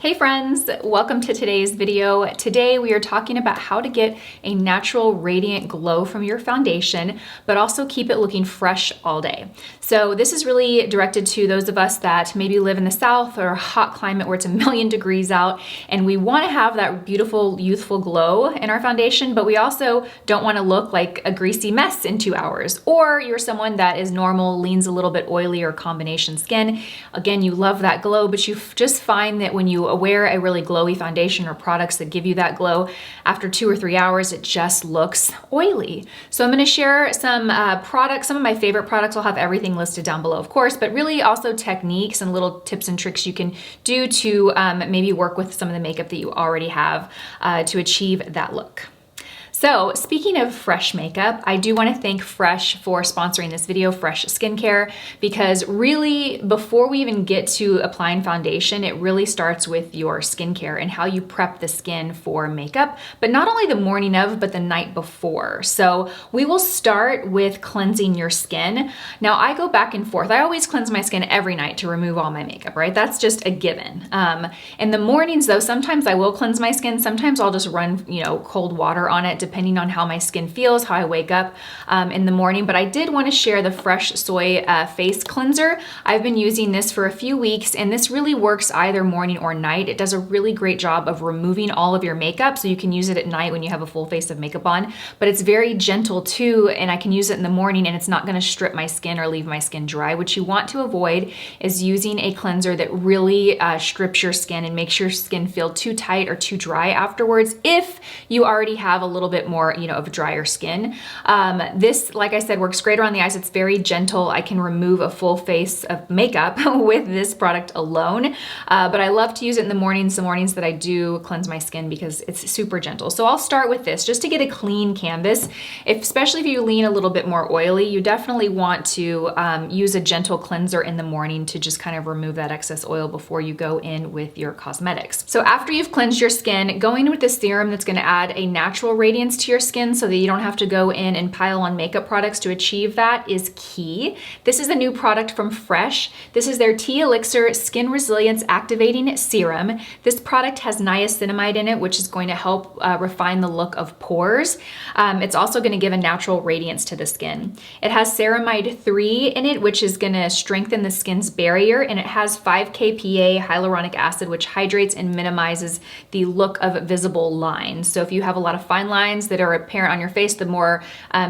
Hey friends, welcome to today's video. Today we are talking about how to get a natural radiant glow from your foundation, but also keep it looking fresh all day. So this is really directed to those of us that maybe live in the South or a hot climate where it's a million degrees out, and we want to have that beautiful, youthful glow in our foundation, but we also don't want to look like a greasy mess in 2 hours. Or you're someone that is normal, leans a little bit oily or combination skin. Again, you love that glow, but you just find that when you wear a really glowy foundation or products that give you that glow, after 2 or 3 hours, it just looks oily. So I'm going to share some products, some of my favorite products. I'll have everything listed down below, of course, but really also techniques and little tips and tricks you can do to maybe work with some of the makeup that you already have to achieve that look. So speaking of Fresh makeup, I do want to thank Fresh for sponsoring this video, Fresh Skincare, because really before we even get to applying foundation, it really starts with your skincare and how you prep the skin for makeup, but not only the morning of, but the night before. So we will start with cleansing your skin. Now I go back and forth. I always cleanse my skin every night to remove all my makeup, right? That's just a given. In the mornings though, sometimes I will cleanse my skin. Sometimes I'll just run, cold water on it, depending on how my skin feels, how I wake up in the morning. But I did want to share the Fresh Soy Face Cleanser. I've been using this for a few weeks, and this really works either morning or night. It does a really great job of removing all of your makeup, so you can use it at night when you have a full face of makeup on, but it's very gentle too, and I can use it in the morning and it's not going to strip my skin or leave my skin dry. What you want to avoid is using a cleanser that really strips your skin and makes your skin feel too tight or too dry afterwards if you already have a little bit more of drier skin. This, like I said, works great around the eyes. It's very gentle. I can remove a full face of makeup with this product alone, but I love to use it in the mornings that I do cleanse my skin because it's super gentle. So I'll start with this just to get a clean canvas. Especially if you lean a little bit more oily, you definitely want to use a gentle cleanser in the morning to just kind of remove that excess oil before you go in with your cosmetics. So after you've cleansed your skin, going with the serum that's going to add a natural radiance to your skin so that you don't have to go in and pile on makeup products to achieve that is key. This is a new product from Fresh. This is their Tea Elixir Skin Resilience Activating Serum. This product has niacinamide in it, which is going to help refine the look of pores. It's also going to give a natural radiance to the skin. It has ceramide 3 in it, which is going to strengthen the skin's barrier, and it has 5-kPa hyaluronic acid, which hydrates and minimizes the look of visible lines. So if you have a lot of fine lines that are apparent on your face, the more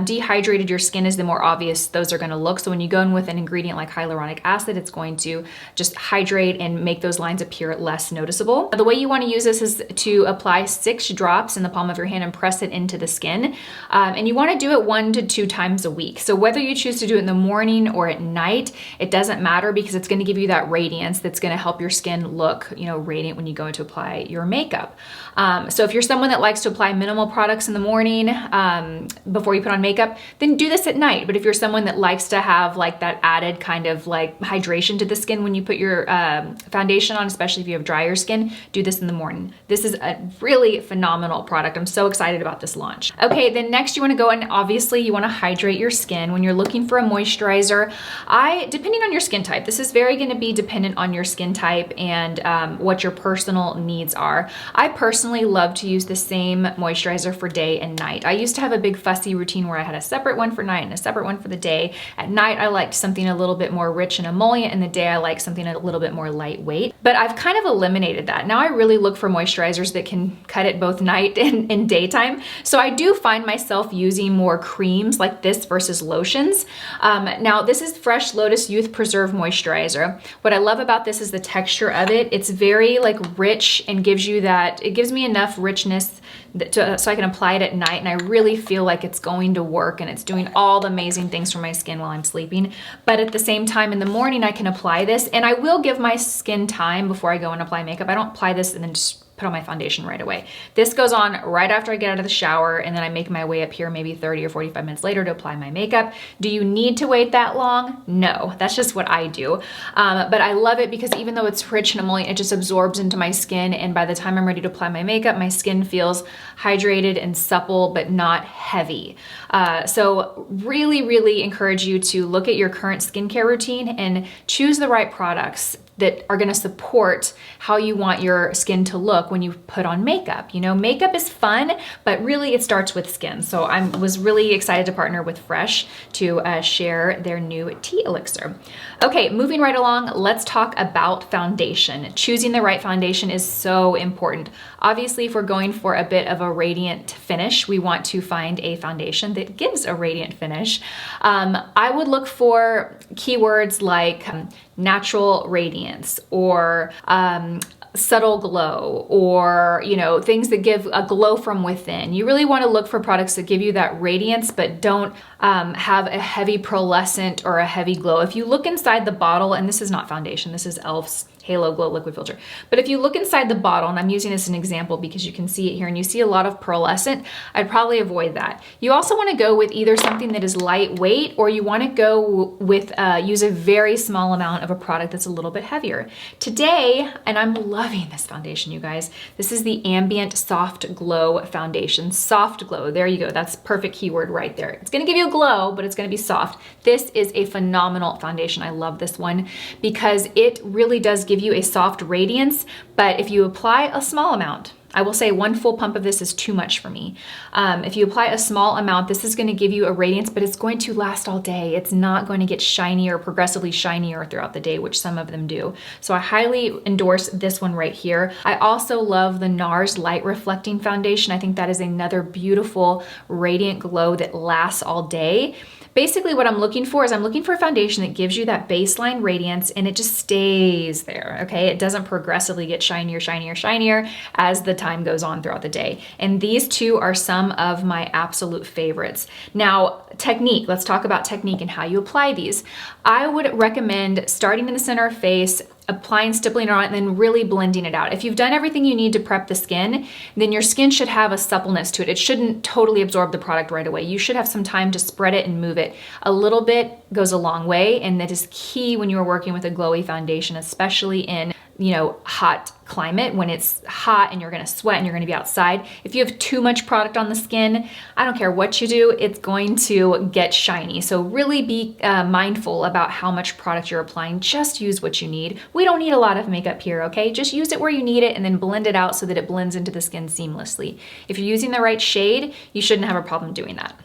dehydrated your skin is, the more obvious those are going to look. So when you go in with an ingredient like hyaluronic acid, it's going to just hydrate and make those lines appear less noticeable. The way you want to use this is to apply 6 drops in the palm of your hand and press it into the skin. And you want to do it 1 to 2 times a week. So whether you choose to do it in the morning or at night, it doesn't matter because it's going to give you that radiance that's going to help your skin look, radiant when you go to apply your makeup. So if you're someone that likes to apply minimal products in the morning before you put on makeup, then do this at night. But if you're someone that likes to have like that added kind of like hydration to the skin when you put your foundation on, especially if you have drier skin, do this in the morning. This is a really phenomenal product. I'm so excited about this launch. Okay, then next you want to go and obviously you want to hydrate your skin. When you're looking for a moisturizer, depending on your skin type, this is very going to be dependent on your skin type and what your personal needs are. I personally love to use the same moisturizer for day and night. I used to have a big fussy routine where I had a separate one for night and a separate one for the day. At night, I liked something a little bit more rich and emollient. In the day, I like something a little bit more lightweight. But I've kind of eliminated that. Now I really look for moisturizers that can cut it both night and daytime. So I do find myself using more creams like this versus lotions. Now this is Fresh Lotus Youth Preserve Moisturizer. What I love about this is the texture of it. It's very like rich and gives you that, it gives me enough richness so I can apply it at night, and I really feel like it's going to work and it's doing all the amazing things for my skin while I'm sleeping. But at the same time in the morning I can apply this, and I will give my skin time before I go and apply makeup. I don't apply this and then just put on my foundation right away. This goes on right after I get out of the shower, and then I make my way up here maybe 30 or 45 minutes later to apply my makeup. Do you need to wait that long? No, that's just what I do. But I love it because even though it's rich and emollient, it just absorbs into my skin, and by the time I'm ready to apply my makeup, my skin feels hydrated and supple, but not heavy. So really, really encourage you to look at your current skincare routine and choose the right products. that are gonna support how you want your skin to look when you put on makeup. You know, makeup is fun, but really it starts with skin. So I was really excited to partner with Fresh to share their new tea elixir. Okay, moving right along, let's talk about foundation. Choosing the right foundation is so important. Obviously, if we're going for a bit of a radiant finish, we want to find a foundation that gives a radiant finish. I would look for keywords like natural radiance or subtle glow, or, you know, things that give a glow from within. You really want to look for products that give you that radiance, but don't have a heavy pearlescent or a heavy glow. If you look inside the bottle, and this is not foundation, this is e.l.f.'s Halo Glow Liquid Filter. But if you look inside the bottle, and I'm using this as an example because you can see it here and you see a lot of pearlescent, I'd probably avoid that. You also want to go with either something that is lightweight, or you want to go with, use a very small amount of a product that's a little bit heavier. Today, and I'm loving this foundation, you guys, this is the Ambient Soft Glow Foundation. Soft glow, there you go. That's perfect keyword right there. It's going to give you a glow, but it's going to be soft. This is a phenomenal foundation. I love this one because it really does give you a soft radiance, but if you apply a small amount, I will say 1 full pump of this is too much for me. If you apply a small amount, this is going to give you a radiance, but it's going to last all day. It's not going to get shinier, progressively shinier throughout the day, which some of them do. So I highly endorse this one right here. I also love the NARS Light Reflecting Foundation. I think that is another beautiful radiant glow that lasts all day. Basically what I'm looking for is I'm looking for a foundation that gives you that baseline radiance and it just stays there, okay? It doesn't progressively get shinier, shinier, shinier as the time goes on throughout the day. And these two are some of my absolute favorites. Now, technique, let's talk about technique and how you apply these. I would recommend starting in the center of face, applying, stippling it on, and then really blending it out. If you've done everything you need to prep the skin, then your skin should have a suppleness to it. It shouldn't totally absorb the product right away. You should have some time to spread it and move it. A little bit goes a long way, and that is key when you're working with a glowy foundation, especially in, you know, hot climate when it's hot and you're gonna sweat and you're gonna be outside. If you have too much product on the skin, I don't care what you do, it's going to get shiny. So really be mindful about how much product you're applying. Just use what you need. We don't need a lot of makeup here, okay? Just use it where you need it and then blend it out so that it blends into the skin seamlessly. If you're using the right shade, you shouldn't have a problem doing that.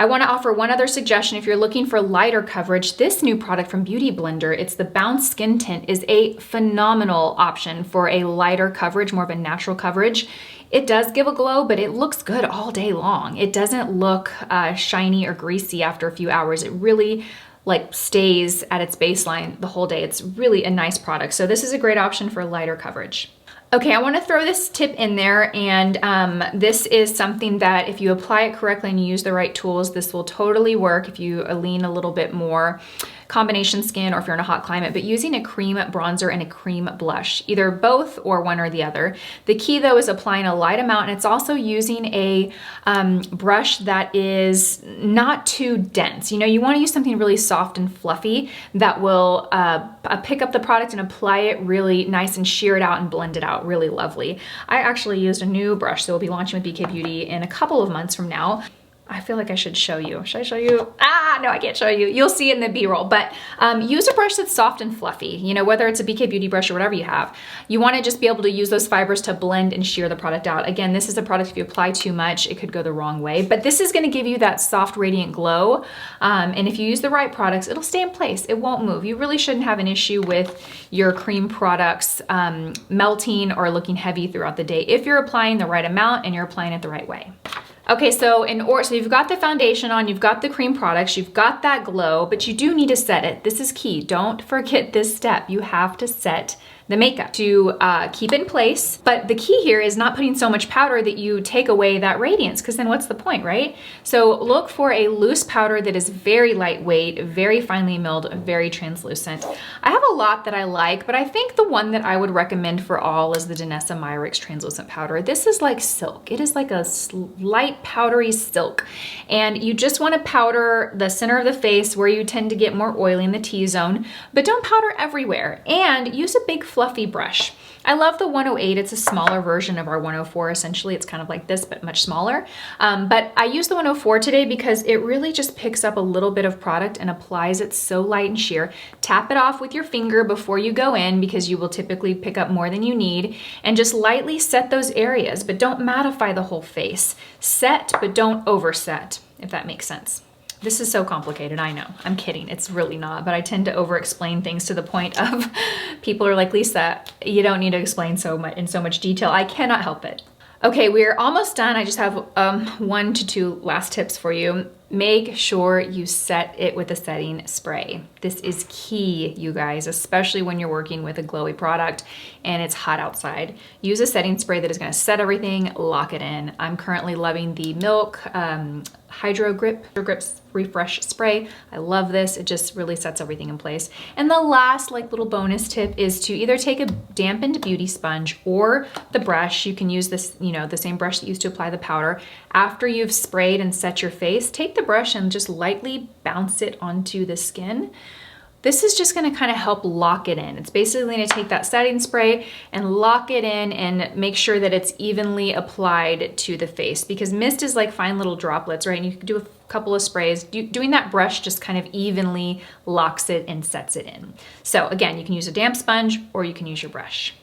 I want to offer one other suggestion. If you're looking for lighter coverage, this new product from Beauty Blender, it's the Bounce Skin Tint, is a phenomenal option for a lighter coverage, more of a natural coverage. It does give a glow, but it looks good all day long. It doesn't look shiny or greasy after a few hours. It really like stays at its baseline the whole day. It's really a nice product. So this is a great option for lighter coverage. Okay, I want to throw this tip in there, and this is something that if you apply it correctly and you use the right tools, this will totally work if you lean a little bit more combination skin or if you're in a hot climate, but using a cream bronzer and a cream blush, either both or one or the other. The key though is applying a light amount, and it's also using a brush that is not too dense. You know, you want to use something really soft and fluffy that will pick up the product and apply it really nice and shear it out and blend it out really lovely. I actually used a new brush that will be launching with BK Beauty in a couple of months from now. I feel like I should show you. Should I show you? No, I can't show you. You'll see it in the B-roll, but use a brush that's soft and fluffy. You know, whether it's a BK Beauty brush or whatever you have, you want to just be able to use those fibers to blend and shear the product out. Again, this is a product, if you apply too much, it could go the wrong way, but this is going to give you that soft, radiant glow. And if you use the right products, it'll stay in place. It won't move. You really shouldn't have an issue with your cream products melting or looking heavy throughout the day if you're applying the right amount and you're applying it the right way. Okay, so you've got the foundation on, you've got the cream products, you've got that glow, but you do need to set it. This is key. Don't forget this step. You have to set the makeup to keep in place. But the key here is not putting so much powder that you take away that radiance, because then what's the point, right? So look for a loose powder that is very lightweight, very finely milled, very translucent. I have a lot that I like, but I think the one that I would recommend for all is the Danessa Myricks translucent powder. This is like silk. It is like a light powdery silk. And you just want to powder the center of the face where you tend to get more oily in the T-zone, but don't powder everywhere. And use a big fluffy brush. I love the 108. It's a smaller version of our 104. Essentially, it's kind of like this, but much smaller. But I use the 104 today because it really just picks up a little bit of product and applies it so light and sheer. Tap it off with your finger before you go in because you will typically pick up more than you need, and just lightly set those areas, but don't mattify the whole face. Set, but don't overset, if that makes sense. This is so complicated, I know. I'm kidding, it's really not, but I tend to over-explain things to the point of people are like, Lisa, you don't need to explain in so much detail. I cannot help it. Okay, we're almost done. I just have 1 to 2 last tips for you. Make sure you set it with a setting spray. This is key, you guys, especially when you're working with a glowy product and it's hot outside. Use a setting spray that is gonna set everything, lock it in. I'm currently loving the Milk Hydro Grips Refresh Spray. I love this. It just really sets everything in place. And the last little bonus tip is to either take a dampened beauty sponge or the brush. You can use this, the same brush that you used to apply the powder. After you've sprayed and set your face, take the brush and just lightly bounce it onto the skin. This is just gonna kind of help lock it in. It's basically gonna take that setting spray and lock it in and make sure that it's evenly applied to the face, because mist is like fine little droplets, right? And you can do a couple of sprays. Doing that brush just kind of evenly locks it and sets it in. So again, you can use a damp sponge or you can use your brush.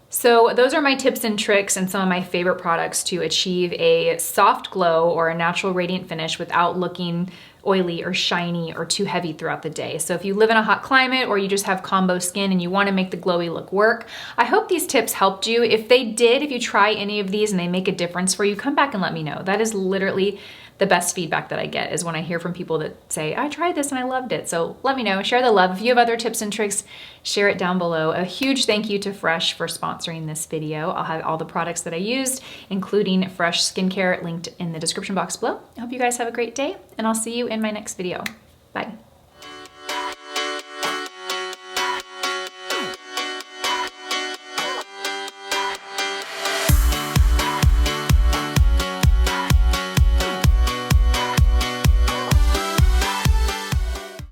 So those are my tips and tricks and some of my favorite products to achieve a soft glow or a natural radiant finish without looking oily or shiny or too heavy throughout the day. So if you live in a hot climate or you just have combo skin and you want to make the glowy look work, I hope these tips helped you. If they did, if you try any of these and they make a difference for you, come back and let me know. That is literally the best feedback that I get, is when I hear from people that say, I tried this and I loved it. So let me know, share the love. If you have other tips and tricks, share it down below. A huge thank you to Fresh for sponsoring this video. I'll have all the products that I used, including Fresh skincare, linked in the description box below. I hope you guys have a great day, and I'll see you in my next video. Bye.